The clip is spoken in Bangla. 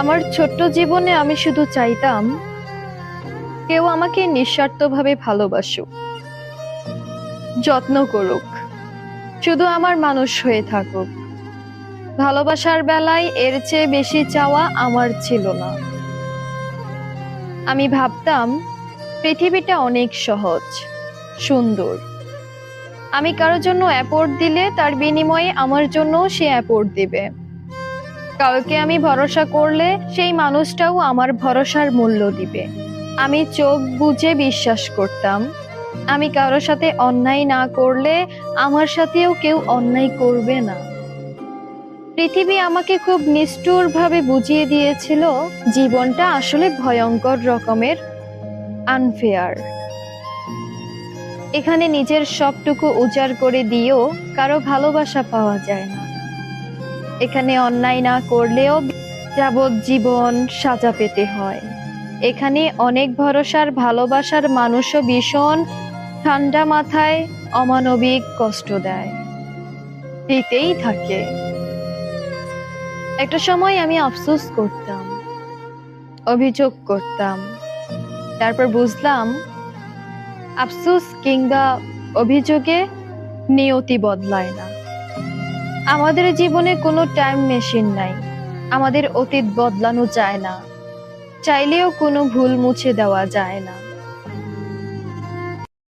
আমার ছোট্ট জীবনে আমি শুধু চাইতাম কেউ আমাকে নিঃস্বার্থভাবে ভালোবাসুক, যত্ন করুক, শুধু আমার মানুষ হয়ে থাকুক। ভালোবাসার বেলায় এর চেয়ে বেশি চাওয়া আমার ছিল না। আমি ভাবতাম পৃথিবীটা অনেক সহজ, সুন্দর। আমি কারো জন্য এফোর্ট দিলে তার বিনিময়ে আমার জন্য সে এফোর্ট দিবে। কাউকে আমি ভরসা করলে সেই মানুষটাও আমার ভরসার মূল্য দিবে। আমি চোখ বুজে বিশ্বাস করতাম আমি কারো সাথে অন্যায় না করলে আমার সাথেও কেউ অন্যায় করবে না। পৃথিবী আমাকে খুব নিষ্ঠুরভাবে বুঝিয়ে দিয়েছিল জীবনটা আসলে ভয়ঙ্কর রকমের আনফেয়ার। এখানে নিজের সবটুকু উজাড় করে দিয়েও কারো ভালোবাসা পাওয়া যায় না। এখানে অন্যায় না করলেও যাবজ্জীবন সাজা পেতে হয়। এখানে অনেক ভরসার ভালোবাসার মানুষও ভীষণ ঠান্ডা মাথায় অমানবিক কষ্ট দেয়, দিতেই থাকে। একটা সময় আমি আফসোস করতাম, অভিযোগ করতাম, তারপর বুঝলাম আফসোস কিংবা অভিযোগে নিয়তি বদলায় না। আমাদের জীবনে কোনো টাইম মেশিন নাই, আমাদের অতীত বদলানো যায় না, চাইলেও কোনো ভুল মুছে দেওয়া যায় না।